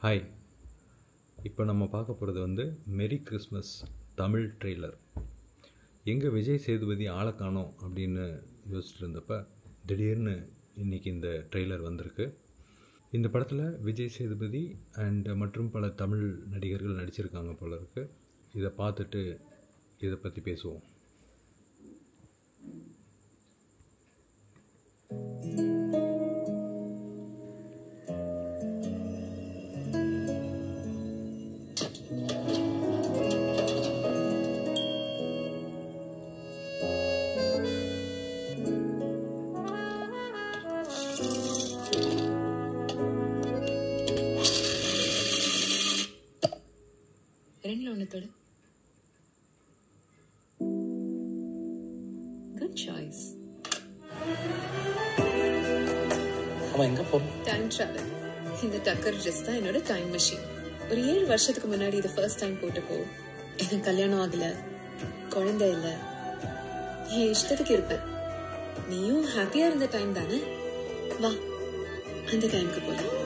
Hi, இப்போ நம்ம பார்க்க போகிறது வந்து மெரி கிறிஸ்மஸ் தமிழ் ட்ரெய்லர். எங்கே விஜய் சேதுபதி ஆளை காணோம் அப்படின்னு யோசிச்சுட்டு இருந்தப்போ திடீர்னு இன்றைக்கி இந்த ட்ரெய்லர் வந்திருக்கு. இந்த படத்தில் விஜய் சேதுபதி மற்றும் பல தமிழ் நடிகர்கள் நடிச்சிருக்காங்க போல இருக்குது. இதை பார்த்துட்டு இதை பற்றி பேசுவோம். ரெண்டுல ஒன்று தொடு. Good choice. அவன் எங்க போறோம்? Time travel. இந்த டக்கர் ட்ரெஸ் தான் என்னோட டைம் மெஷின். ஒரு 7 வருஷத்துக்கு முன்னாடி இது ஃபர்ஸ்ட் டைம் போட்டுப்போ. எனக்கு கல்யாணம் ஆகல, குழந்தை இல்ல, என் இஷ்டத்துக்கு இருப்பேன். நீயும் ஹாப்பியா இருந்த டைம் தானே? வா, அந்த டைமுக்கு போலாம்.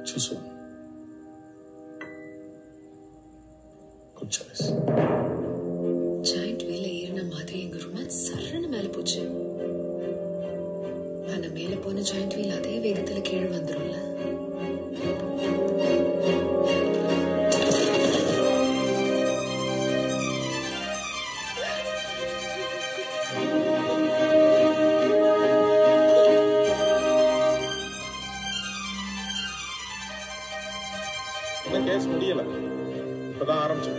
Choose one. Good choice. Joint வீல ஏறின மாதிரி எங்க ரொமான்ஸ் சரண மேல போச்சு. ஆனா மேல போன ஜாயிண்ட் வீல் அதே வேகத்துல கீழே வந்துரும்ல. கேஸ் முடியல, இப்பதான் ஆரம்பிச்சேன்.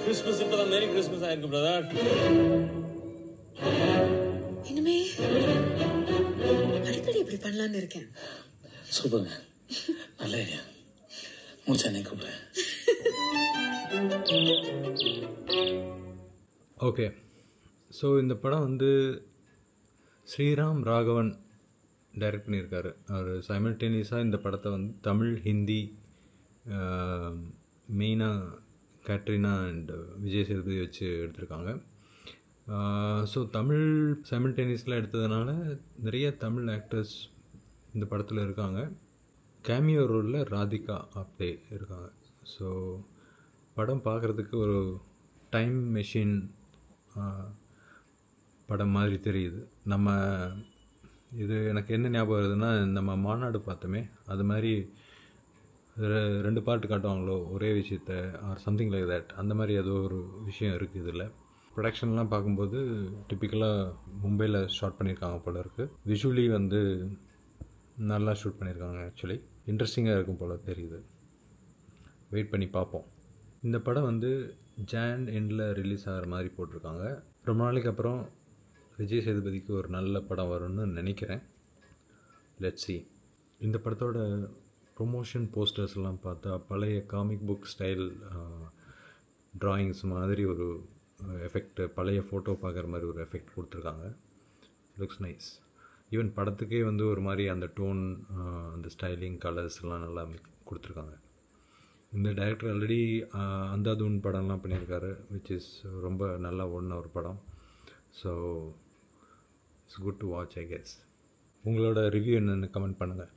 கிறிஸ்மஸ் இப்பதான் மேரி கிறிஸ்மஸ் ஆயிருக்கு பிரதர். இனிமே அடிக்கடி இப்படி பண்ணலான்னு இருக்கேன். சூப்பருங்க, நல்ல ஐடியா. மூச்சா கூப்பிடுறேன். ஓகே, ஸோ இந்த படம் வந்து ஸ்ரீராம் ராகவன் டைரக்ட் பண்ணியிருக்காரு. அவர் சைமல்டேனியஸாக இந்த படத்தை வந்து தமிழ், ஹிந்தி, மெயினாக கேட்ரினா அண்ட் விஜய் சேதுபதி வச்சு எடுத்திருக்காங்க. ஸோ தமிழ் சைமல்டேனியஸில் எடுத்ததுனால நிறைய தமிழ் ஆக்டர்ஸ் இந்த படத்தில் இருக்காங்க. கேமியோ ரோலில் ராதிகா ஆப்டே இருக்காங்க. ஸோ படம் பார்க்குறதுக்கு ஒரு டைம் மெஷின் படம் மாதிரி தெரியுது. நம்ம இது எனக்கு என்ன ஞாபகம் வருதுன்னா, நம்ம மாநாடு பார்த்தோமே, அது மாதிரி 2 பார்ட் காட்டுவாங்களோ ஒரே விஷயத்த, ஆர் சம்திங் லைக் தட். அந்த மாதிரி ஏதோ ஒரு விஷயம் இருக்குது இதில். ப்ரொடக்ஷன்லாம் பார்க்கும்போது டிப்பிக்கலாக மும்பையில் ஷாட் பண்ணியிருக்காங்க போல இருக்குது. விஷுவலி வந்து நல்லா ஷூட் பண்ணியிருக்காங்க. ஆக்சுவலி இன்ட்ரெஸ்டிங்காக இருக்கும் போல் தெரியுது. வெயிட் பண்ணி பார்ப்போம். இந்த படம் வந்து ஜான் எண்டில் ரிலீஸ் ஆகிற மாதிரி போட்டிருக்காங்க. ரொம்ப நாளைக்கு அப்புறம் விஜய் சேதுபதிக்கு ஒரு நல்ல படம் வரும்னு நினைக்கிறேன். Let's see. இந்த படத்தோட ப்ரொமோஷன் போஸ்டர்ஸ்லாம் பார்த்தா பழைய காமிக் புக் ஸ்டைல் ட்ராயிங்ஸ் மாதிரி ஒரு எஃபெக்ட், பழைய ஃபோட்டோ பார்க்குற மாதிரி ஒரு எஃபெக்ட் கொடுத்துருக்காங்க. Looks nice. ஈவன் படத்துக்கே வந்து ஒரு மாதிரி அந்த டோன், அந்த ஸ்டைலிங், கலர்ஸ்லாம் நல்லா கொடுத்துருக்காங்க. இந்த டைரக்டர் ஆல்ரெடி அந்தாதூன் படம்லாம் பண்ணியிருக்காரு, விச் இஸ் ரொம்ப நல்லா ஓடின ஒரு படம். So it's good to watch, I guess. உங்களோட ரிவ்யூ என்னென்னு கமெண்ட் பண்ணுங்கள்.